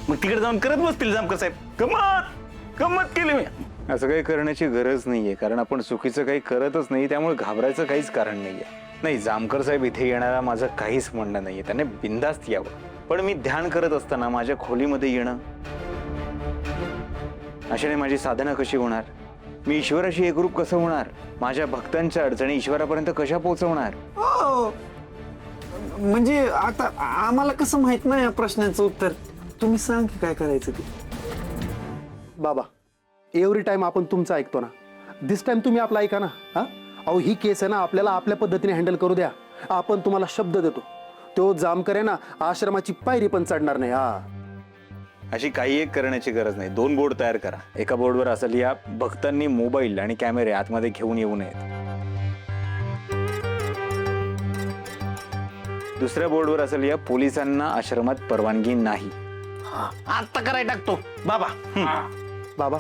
मग तिकडे जाऊन करत बसतील जामकर साहेब. गमत गमत केली मी. असं काही करण्याची गरज नाहीये, कारण आपण चुकीचं काही करतच नाही, त्यामुळे घाबरायचं काहीच कारण नाहीये. नाही, जामकर साहेब इथे येणारा माझं काहीच म्हणणं नाहीये, त्याने बिनधास्त यावं. पण मी ध्यान करत असताना माझ्या खोलीमध्ये येणं, अशाने माझी साधना कशी होणार, मी ईश्वराशी एकरूप कसं होणार, माझ्या भक्तांच्या अडचणी ईश्वरापर्यंत कशा पोहोचवणार? म्हणजे आता आम्हाला कसं माहित नाही या प्रश्नाचं उत्तर. तुम्ही सांग की काय करायचं ते. बाबा, एव्हरी टाइम आपण तुमचं ऐकतो ना, दिस टाइम तुम्ही आपलं ऐका ना. हा, अहो ही केस आहे ना, आपल्याला आपल्या पद्धतीने हँडल करू द्या. आपण तुम्हाला शब्द देतो, तो जामकर आहे ना आश्रमाची पायरी पण चढणार नाही. हा, अशी काही एक करण्याची गरज नाही. 2 बोर्ड तयार करा. एका बोर्डवर असं लिहा, भक्तांनी मोबाईल आणि कॅमेरे आतमध्ये घेऊन येऊ नयेत. दुसऱ्या बोर्डवर असं लिहा, पोलिसांना आश्रमात परवानगी नाही. आता करायला टाकतो बाबा. बाबा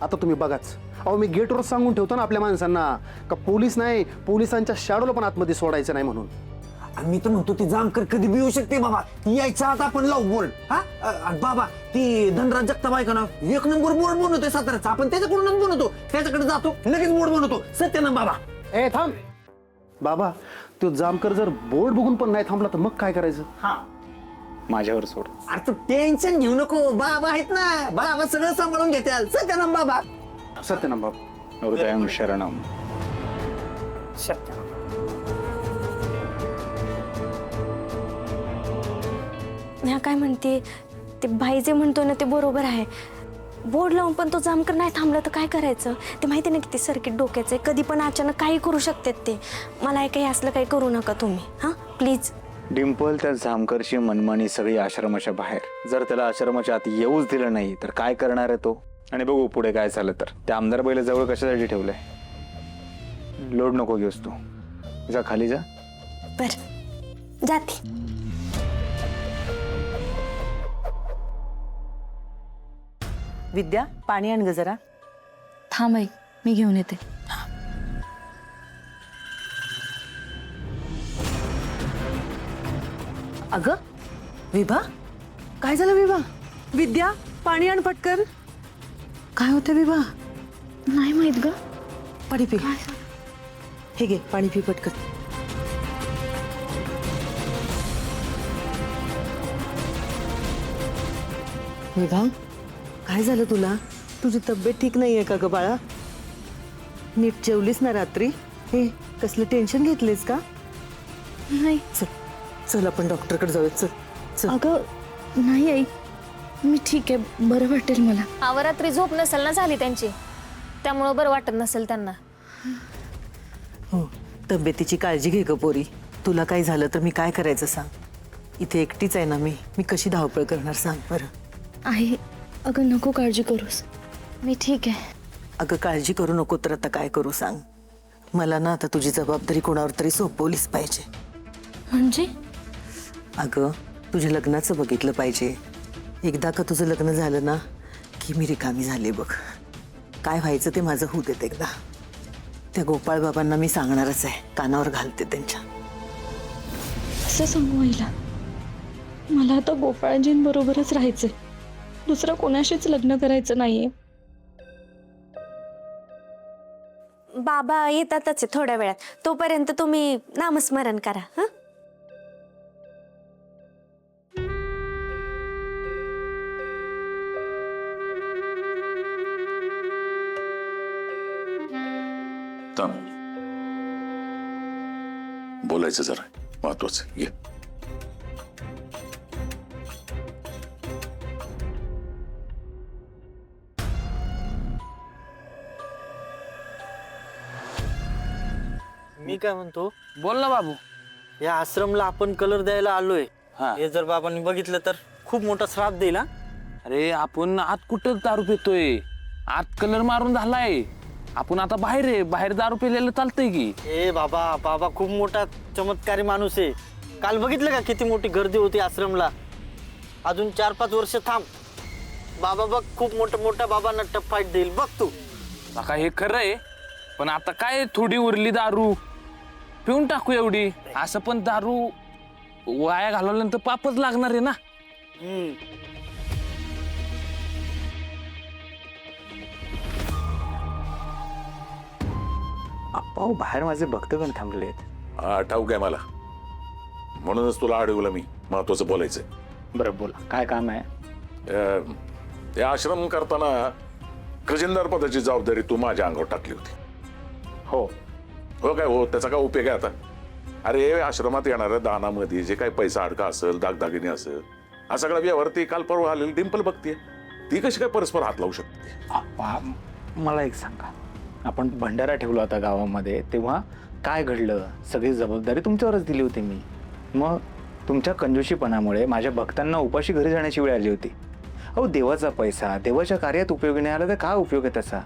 आता तुम्ही बघाच. अहो मी गेटवर सांगून ठेवतो ना आपल्या माणसांना का पोलीस नाही, पोलिसांच्या शॅडोला पण आतमध्ये सोडायचं नाही म्हणून. मी तर म्हणतो ती जामकर कधी बी येऊ शकते बाबा. यायचा आता आपण लावू बोर्ड. हा बाबा, ती धनराज जगताप आहे का ना, 1 नंबर बोर्ड बनवतोय साताऱ्याचा. आपण त्याच्याकडूनच बनवतो, त्याच्याकडे जातो, लगेच बोर्ड बनवतो. सत्य ना बाबा. ए थांब बाबा, तो जामकर जर बोर्ड बघून पण नाही थांबला तर मग काय करायचं? माझ्यावर सोड. अरे तू टेन्शन घेऊ नको, बाबा आहेत ना, बाबा सगळं सांभाळून घेतील. सत्यानाम बाबा. सत्यनाम बाबा. हृदयं शरणम. ह्या काय म्हणते, ते भाई जे म्हणतो ना ते बरोबर आहे. बोर्ड लावून पण तो जामकर नाही थांबला तर काय करायचं? ते माहिती ना किती सर्किट डोक्याचं आहे, कधी पण अचानक काही करू शकतात ते. मला काही असलं काही करू नका तुम्ही, हां प्लीज. डिंपल, त्या जामकरची मनमानी सगळी आश्रमाच्या बाहेर. जर त्याला आश्रमाच्या आत येऊच दिलं नाही तर काय करणार आहे तो? आणि बघू पुढे काय झालं तर. त्या आमदार बैला जवळ कशासाठी ठेवलंय? लोड नको घेऊस तू, जा खाली जा. बर, जाते. विद्या, पाणी आण ग जरा. थांब आई, मी घेऊन येते. अगं विभा, काय झालं विभा? विद्या, पाणी आण पटकन. काय होतं विभा? नाही माहित ग. पाणी पी. हे घे पाणी पी पटकन. विभा, काय झालं तुला? तुझी तब्येत ठीक नाहीये का ग बाळा? नीट जेवलीस ना रात्री? हे कसलं टेन्शन घेतलीस का? नाही. चल चल आपण डॉक्टरकडे जाऊया. चल चल. अगं नाही आई, मी ठीक आहे, बरं वाटेल मला. अवरात्री झोप नसेल ना झाली त्यांची, त्यामुळं बरं वाटत नसेल त्यांना. हो, तब्येतीची काळजी घे ग पोरी. तुला काय झालं तर मी काय करायचं सांग? इथे एकटीच आहे ना मी कशी धावपळ करणार सांग बरं? आई, अगं नको काळजी करूस, मी ठीक आहे. अगं काळजी करू नको तर आता काय करू सांग? मला ना आता तुझी जबाबदारी कोणावर तरी सोपवलीच पाहिजे. म्हणजे? अगं तुझ्या लग्नाचं बघितलं पाहिजे. एकदा का तुझं लग्न झालं ना की मी रिकामी झाले बघ. काय व्हायचं ते माझं होऊ देत एकदा. त्या गोपाळ बाबांना मी सांगणारच आहे, कानावर घालते त्यांच्या. असं सांगू आईला? मला आता गोपाळजींबरोबरच राहायचंय, दुसरं कोणाशीच लग्न करायचं नाहीये. बाबा येतातच आहे थोड्या वेळात, तोपर्यंत तुम्ही नामस्मरण करा. हं? बोलायचं जरा महत्वाचं. ये. मी काय म्हणतो, बोल ना बाबू. या आश्रमला आपण कलर द्यायला आलोय. हा. हे जर बाबांनी बघितलं तर खूप मोठा श्राप देईल. हा, अरे आपण आत कुठं दारू पितोय? आत कलर मारून झालाय. आपण आता बाहेर आहे, बाहेर दारू पिलेलं चालतंय की? ए बाबा, बाबा खूप मोठा चमत्कारी माणूस आहे. काल बघितलं का किती मोठी गर्दी होती आश्रमला? अजून 4-5 वर्ष थांब, बाबा बघ खूप मोठा बाबांना टफ फाईट देईल बघ तू. का हे खरं आहे, पण आता काय थोडी उरली दारू, पिऊन टाकू एवढी. असं पण दारू वाया घालवल्यानंतर पापच लागणार आहे ना. आप्पा हो, बाहेर माझे भक्तगण थांबले आहेत. हा ठाऊक आहे मला, म्हणूनच तुला अडवलं मी. महत्वाचं बोलायचंय. बरं बोला, काय काम आहे? ते आश्रम करताना खजिनदार पदाची जबाबदारी तू माझ्या अंगावर टाकली होती. हो. हो काय हो, त्याचा काय उपयोग आहे आता? अरे आश्रमात येणाऱ्या दानामध्ये जे काही पैसा अडका असेल, दागदागिने असेल, हा सगळा व्यवहार ती काल परवा आलेली डिंपल बघतीये. ती कशी काय परस्पर हात लावू शकते? आप्पा मला एक सांगा, आपण भंडारा ठेवला होता गावामध्ये, तेव्हा काय घडलं? सगळी जबाबदारी तुमच्यावरच दिली होती मी. मग तुमच्या कंजूशीपणामुळे माझ्या भक्तांना उपाशी घरी जाण्याची वेळ आली होती. अहो, देवाचा पैसा देवाच्या कार्यात उपयोगी नाही आला तर काय उपयोग आहे त्याचा?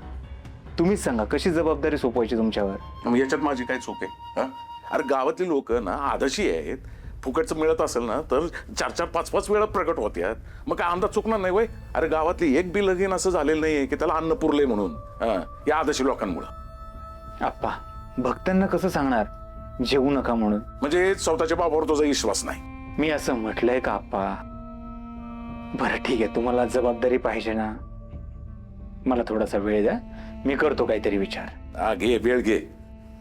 तुम्हीच सांगा, कशी जबाबदारी सोपवायची तुमच्यावर? मग याच्यात माझी काय चूक आहे? हा? अरे गावातली लोक ना आदर्शी आहेत. फुकटचं मिळत असेल ना तर 4-4, 5-5 वेळा प्रकट होत्यात. मग काय अंदाज चुकणार नाही वय? अरे गावातली एक बी लगीन असं झालेलं नाहीये की त्याला अन्न पुरले म्हणून, या आदर्शी लोकांमुळं. आप्पा, भक्तांना कसं सांगणार जेवू नका म्हणून? म्हणजे स्वतःच्या बाबावर तुझा विश्वास नाही. मी असं म्हटलंय का आप्पा? बरं ठीक आहे, तुम्हाला जबाबदारी पाहिजे ना, मला थोडासा वेळ द्या, मी करतो काहीतरी विचार. हा घे, वेळ घे,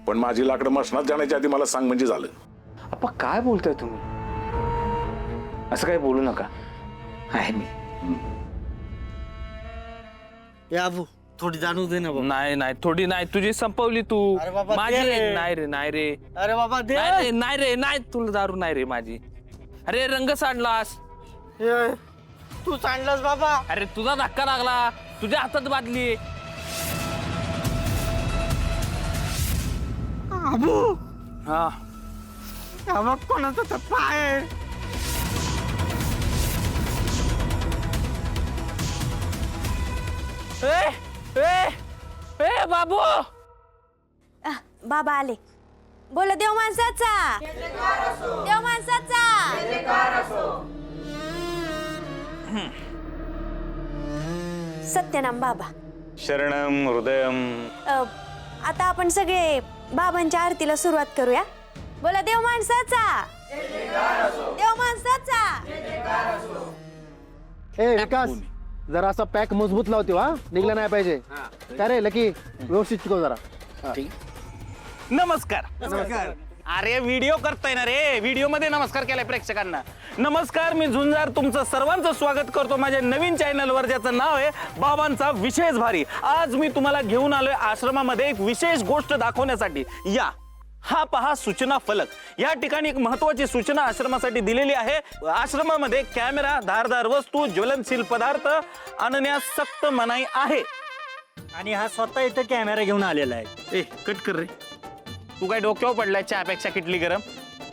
पण माझी लाकडं मशनात जाण्याच्या आधी मला सांग म्हणजे झालं. आप्पा काय बोलताय तुम्ही? असं काही बोलू नका. आहे मी. आबू थोडी जाणू दे ना बाबा. नाही नाही, थोडी नाही, तुझी संपवली तू. अरे बाबा, माझी दे रे. नाही रे, नाही रे, अरे बाबा दे. नाही रे, नाही रे, नाही, तुला दारू नाही रे माझी. अरे रंग सांडलास. तू सांडलास बाबा. अरे तुझा धक्का लागला, तुझ्या हातात बादली. आबू हा बाबा, कोणाचा तर पाय. ए बाबू. बाबा आले. बोला देव माणसाचा, देव माणसाचा. सत्यनाम बाबा. शरणम हृदयम. आता आपण सगळे बाबांच्या आरतीला सुरुवात करूया. बोला देव माणसाचा, देव माणसाचा. ए विकास, जरा असा पॅक मजबूत लावते हा, निघला नाही पाहिजे. काय रे लकी, व्यवस्थित शिकव जरा. नमस्कार. अरे व्हिडिओ करताय ना रे, व्हिडिओ मध्ये नमस्कार केलाय प्रेक्षकांना. नमस्कार, मी झुंजार तुमचं सर्वांचं स्वागत करतो माझ्या नवीन चॅनलवर, ज्याचं नाव आहे बाबांचा विशेष भारी. आज मी तुम्हाला घेऊन आलोय आश्रमामध्ये एक विशेष गोष्ट दाखवण्यासाठी. या हा पहा सूचना फलक. या ठिकाणी एक महत्वाची सूचना आश्रमासाठी दिलेली आहे. आश्रमामध्ये कॅमेरा, धारदार वस्तू, ज्वलनशील पदार्थ आणण्यास सक्त मनाई आहे. आणि हा स्वतः इथं कॅमेरा घेऊन आलेला आहे. ए कट कर रे, तू काय डोक्यावर पडलाय चहापेक्षा किटली गरम?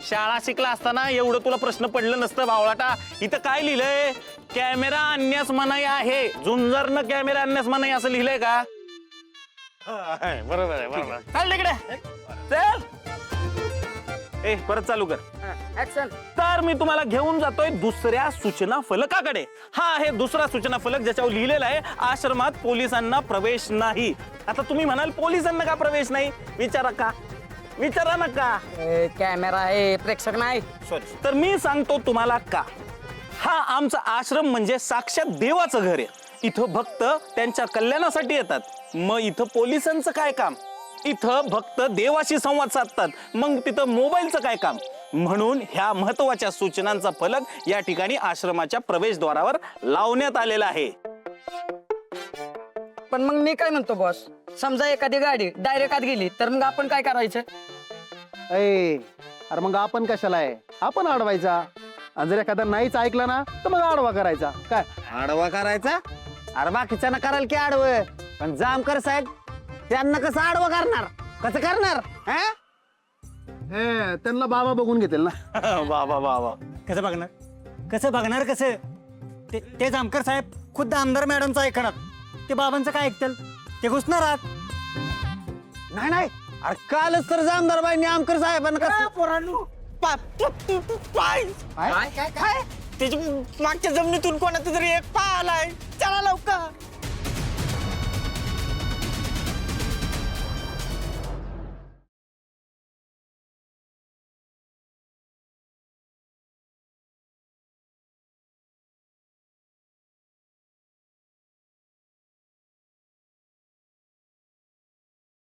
शाळा शिकला असताना एवढं तुला प्रश्न पडलं नसतं बावळाटा. इथं काय लिहिलंय? कॅमेरा आणण्यास मनाई आहे. झुंजारनं कॅमेरा आणण्यास मनाई असं लिहिलंय का? बरोबर आहे, बरोबर. चल तिकडे, चल. ए परत चालू कर. तर मी तुम्हाला घेऊन जातोय दुसऱ्या सूचना फलकाकडे. हा आहे दुसरा सूचना फलक, ज्याच्यावर लिहिलेला आहे आश्रमात पोलिसांना प्रवेश नाही. आता तुम्ही म्हणाल पोलिसांना का प्रवेश नाही? विचारा नका. कॅमेरा आहे, प्रेक्षक नाही. सॉरी. तर मी सांगतो तुम्हाला का. हा आमचा आश्रम म्हणजे साक्षात देवाचं घर आहे. इथं भक्त त्यांच्या कल्याणासाठी येतात. मग इथं पोलिसांचं काय काम? इथं भक्त देवाशी संवाद साधतात. मग तिथं मोबाईलचं काय काम? म्हणून ह्या महत्वाच्या सूचनांचा फलक या ठिकाणी आश्रमाच्या प्रवेशद्वारावर लावण्यात आलेला आहे. पण मग मी काय म्हणतो बॉस, समजा एखादी गाडी डायरेक्ट आत गेली तर मग आपण काय करायचं? अरे मग आपण कशाला आहे, आपण अडवायचा. आणि जर एखादा नाहीच ऐकला ना तर मग आडवा करायचा. काय आडवा करायचा? अरे बाकीच्यांना कराल की आडवं, पण जामकर साहेब त्यांना कसं आडवं करणार? कसं करणार? त्यांना बाबा बघून घेतील ना. बाबा कसं बघणार? कसं बघणार? कसं ते जामकर साहेब खुद्द आमदार मॅडमचं ऐकणार, ते बाबांचं काय ऐकतील? ते घुसणार आत. नाही. अरे कालच तर आमदार बाईंनी आमकर साहेबांना त्याच्या मागच्या जमिनीतून कोणाचा तरी एक पाय आलाय. चला लवकर.